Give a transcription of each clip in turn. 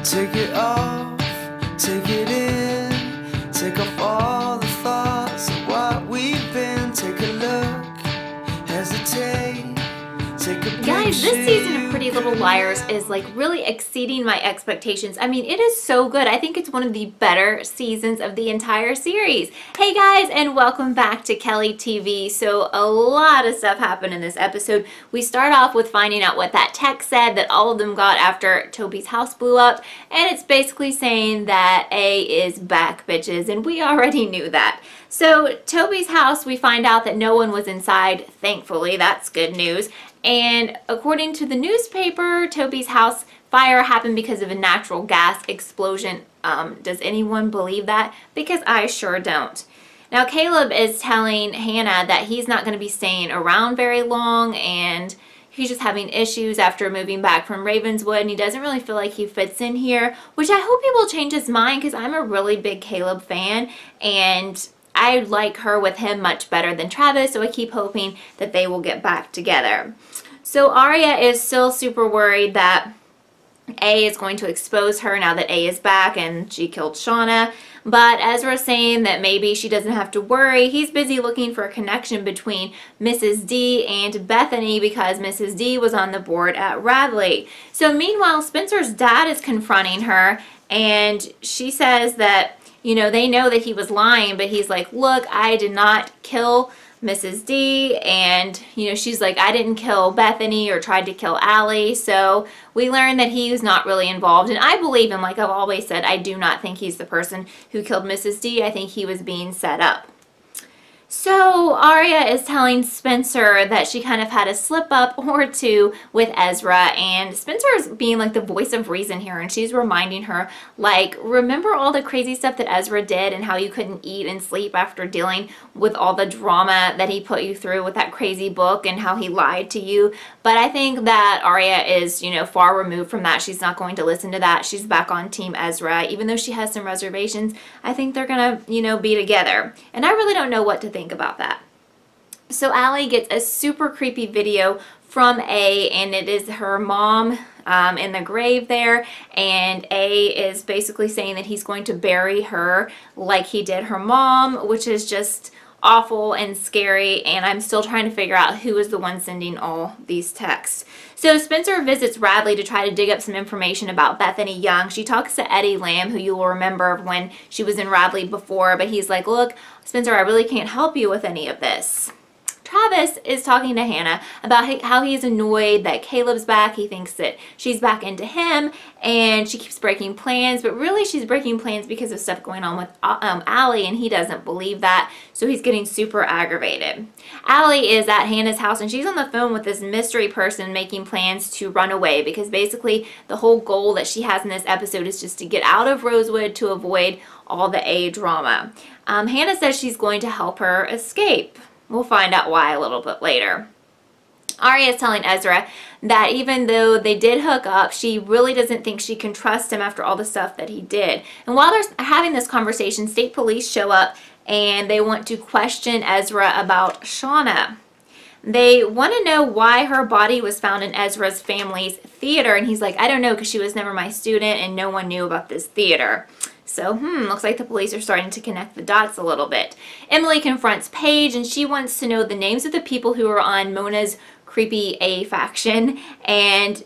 Take it off, take it in, take off all the thoughts of what we've been. Take a look, hesitate, take a picture. Guys, this season of Pretty Little Liars is like really exceeding my expectations. I mean, it is so good. I think it's one of the better seasons of the entire series. Hey guys, and welcome back to Kelly TV. So a lot of stuff happened in this episode. We start off with finding out what that text said that all of them got after Toby's house blew up. And it's basically saying that A is back, bitches. And we already knew that. So Toby's house, we find out that no one was inside. Thankfully, that's good news. And according to the newspaper, Toby's house fire happened because of a natural gas explosion. Does anyone believe that? Because I sure don't. Now, Caleb is telling Hannah that he's not going to be staying around very long, and he's just having issues after moving back from Ravenswood, and he doesn't really feel like he fits in here, which I hope he will change his mind because I'm a really big Caleb fan, and I like her with him much better than Travis, so I keep hoping that they will get back together. So Aria is still super worried that A is going to expose her now that A is back and she killed Shauna. But Ezra's saying that maybe she doesn't have to worry. He's busy looking for a connection between Mrs. D and Bethany because Mrs. D was on the board at Radley. So meanwhile, Spencer's dad is confronting her, and she says that, you know, they know that he was lying, but he's like, look, I did not kill Mrs. D, and, you know, she's like, I didn't kill Bethany or tried to kill Allie. So we learned that he was not really involved, and I believe him. Like I've always said, I do not think he's the person who killed Mrs. D. I think he was being set up. So Aria is telling Spencer that she kind of had a slip up or two with Ezra, and Spencer is being like the voice of reason here, and she's reminding her, like, remember all the crazy stuff that Ezra did and how you couldn't eat and sleep after dealing with all the drama that he put you through with that crazy book and how he lied to you. But I think that Aria is, you know, far removed from that. She's not going to listen to that. She's back on Team Ezra. Even though she has some reservations, I think they're gonna, you know, be together. And I really don't know what to think about that. So Allie gets a super creepy video from A, and it is her mom in the grave there, and A is basically saying that he's going to bury her like he did her mom, which is just awful and scary, and I'm still trying to figure out who is the one sending all these texts. So Spencer visits Radley to try to dig up some information about Bethany Young. She talks to Eddie Lamb, who you will remember when she was in Radley before, but he's like, look, Spencer, I really can't help you with any of this. Travis is talking to Hannah about how he is annoyed that Caleb's back. He thinks that she's back into him, and she keeps breaking plans, but really she's breaking plans because of stuff going on with Allie, and he doesn't believe that, so he's getting super aggravated. Allie is at Hannah's house, and she's on the phone with this mystery person making plans to run away, because basically the whole goal that she has in this episode is just to get out of Rosewood to avoid all the A drama. Hannah says she's going to help her escape. We'll find out why a little bit later. Aria is telling Ezra that even though they did hook up, she really doesn't think she can trust him after all the stuff that he did. And while they're having this conversation, state police show up and they want to question Ezra about Shauna. They want to know why her body was found in Ezra's family's theater, and he's like, I don't know, because she was never my student and no one knew about this theater. So, looks like the police are starting to connect the dots a little bit. Emily confronts Paige, and she wants to know the names of the people who are on Mona's creepy A faction. And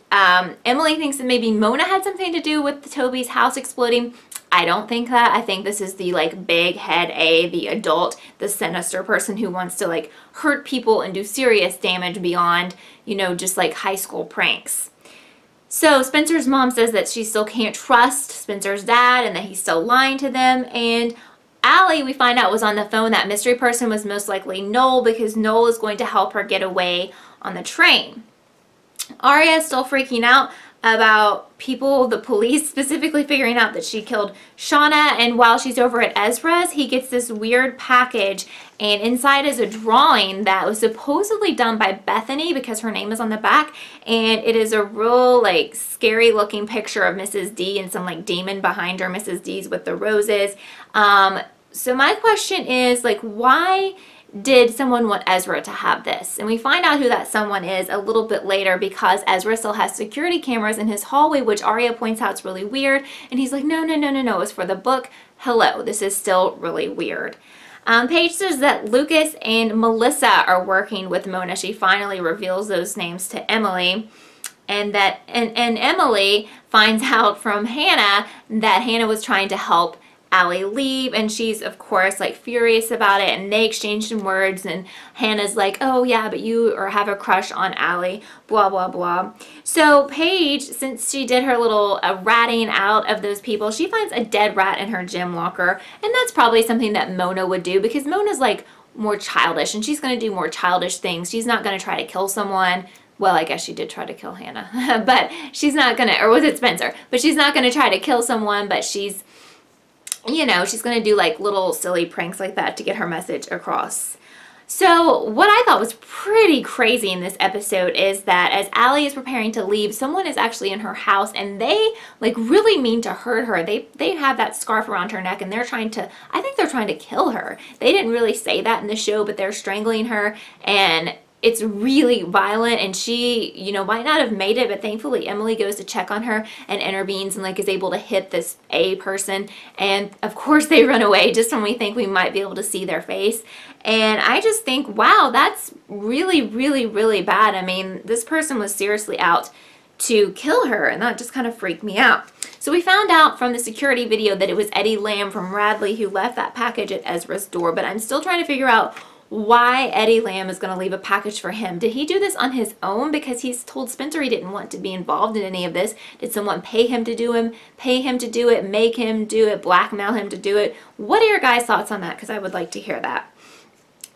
Emily thinks that maybe Mona had something to do with Toby's house exploding. I don't think that. I think this is the like big head A, the adult, the sinister person who wants to like hurt people and do serious damage beyond, you know, just like high school pranks. So Spencer's mom says that she still can't trust Spencer's dad and that he's still lying to them. And Allie, we find out, was on the phone. That mystery person was most likely Noel, because Noel is going to help her get away on the train. Aria is still freaking out about people, the police specifically, figuring out that she killed Shauna. And while she's over at Ezra's, he gets this weird package, and inside is a drawing that was supposedly done by Bethany because her name is on the back, and it is a real like scary looking picture of Mrs. D and some like demon behind her. Mrs. D's with the roses. So my question is, like, why did someone want Ezra to have this? And we find out who that someone is a little bit later, because Ezra still has security cameras in his hallway, which Arya points out is really weird. And he's like, no, it's for the book. Hello, this is still really weird. Paige says that Lucas and Melissa are working with Mona. She finally reveals those names to Emily. And Emily finds out from Hannah that Hannah was trying to help Allie leave, and she's of course like furious about it, and they exchange some words, and Hannah's like, oh yeah, but you have a crush on Allie, blah blah blah. So Paige, since she did her little ratting out of those people, she finds a dead rat in her gym locker, and that's probably something that Mona would do, because Mona's like more childish, and she's going to do more childish things. She's not going to try to kill someone. Well, I guess she did try to kill Hannah, but she's not going to, or was it Spencer? But she's not going to try to kill someone, but she's, you know, she's going to do like little silly pranks like that to get her message across. So what I thought was pretty crazy in this episode is that as Allie is preparing to leave, someone is actually in her house, and they like really mean to hurt her. They have that scarf around her neck, and they're trying to, I think they're trying to kill her. They didn't really say that in the show, but they're strangling her, and it's really violent, and she, you know, might not have made it, but thankfully Emily goes to check on her and intervenes and like is able to hit this A person, and of course they run away just when we think we might be able to see their face. And I just think, wow, that's really, really, really bad. I mean, this person was seriously out to kill her, and that just kind of freaked me out. So we found out from the security video that it was Eddie Lamb from Radley who left that package at Ezra's door, but I'm still trying to figure out why Eddie Lamb is going to leave a package for him. Did he do this on his own because he's told Spencer he didn't want to be involved in any of this? Did someone pay him to do it, make him do it, blackmail him to do it? What are your guys' thoughts on that? Because I would like to hear that.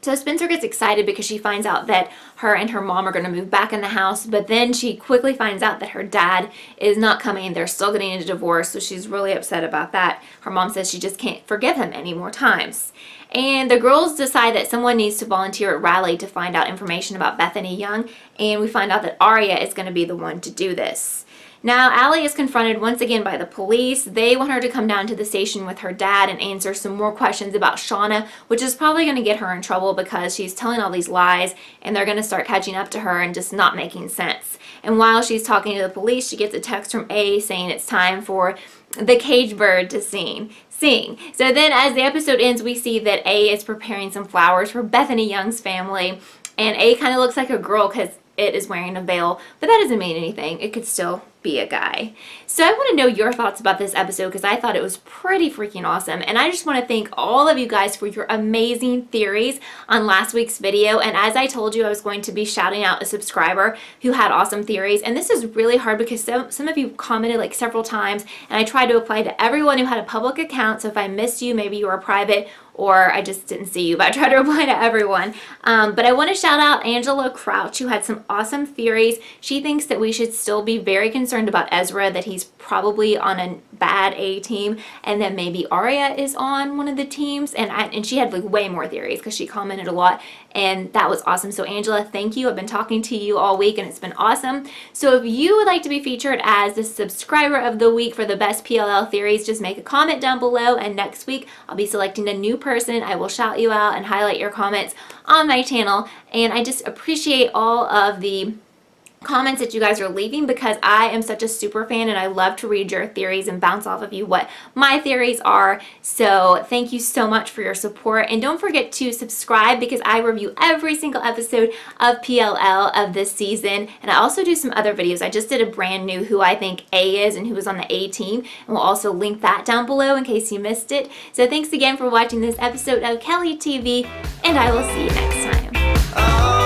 So Spencer gets excited because she finds out that her and her mom are going to move back in the house, but then she quickly finds out that her dad is not coming. They're still getting a divorce, so she's really upset about that. Her mom says she just can't forgive him any more times. And the girls decide that someone needs to volunteer at Raleigh to find out information about Bethany Young, and we find out that Arya is going to be the one to do this. Now, Allie is confronted once again by the police. They want her to come down to the station with her dad and answer some more questions about Shauna, which is probably going to get her in trouble because she's telling all these lies, and they're going to start catching up to her and just not making sense. And while she's talking to the police, she gets a text from A saying it's time for the cage bird to sing. So then as the episode ends, we see that A is preparing some flowers for Bethany Young's family, and A kind of looks like a girl because it is wearing a veil, but that doesn't mean anything. It could still be a guy. So I want to know your thoughts about this episode because I thought it was pretty freaking awesome, and I just want to thank all of you guys for your amazing theories on last week's video. And as I told you, I was going to be shouting out a subscriber who had awesome theories, and this is really hard because some of you commented like several times, and I tried to apply to everyone who had a public account. So if I missed you, maybe you were private or I just didn't see you, but I tried to reply to everyone. But I want to shout out Angela Crouch, who had some awesome theories. She thinks that we should still be very concerned about Ezra, that he's probably on a bad A team, and that maybe Arya is on one of the teams. And she had like way more theories because she commented a lot, and that was awesome. So Angela, thank you. I've been talking to you all week, and it's been awesome. So if you would like to be featured as the subscriber of the week for the best PLL theories, just make a comment down below, and next week I'll be selecting a new person. I will shout you out and highlight your comments on my channel, and I just appreciate all of the comments that you guys are leaving because I am such a super fan and I love to read your theories and bounce off of you what my theories are. So thank you so much for your support, and don't forget to subscribe because I review every single episode of PLL of this season, and I also do some other videos. I just did a brand new who I think A is and who is on the A team, and we'll also link that down below in case you missed it. So thanks again for watching this episode of Kelly TV, and I will see you next time.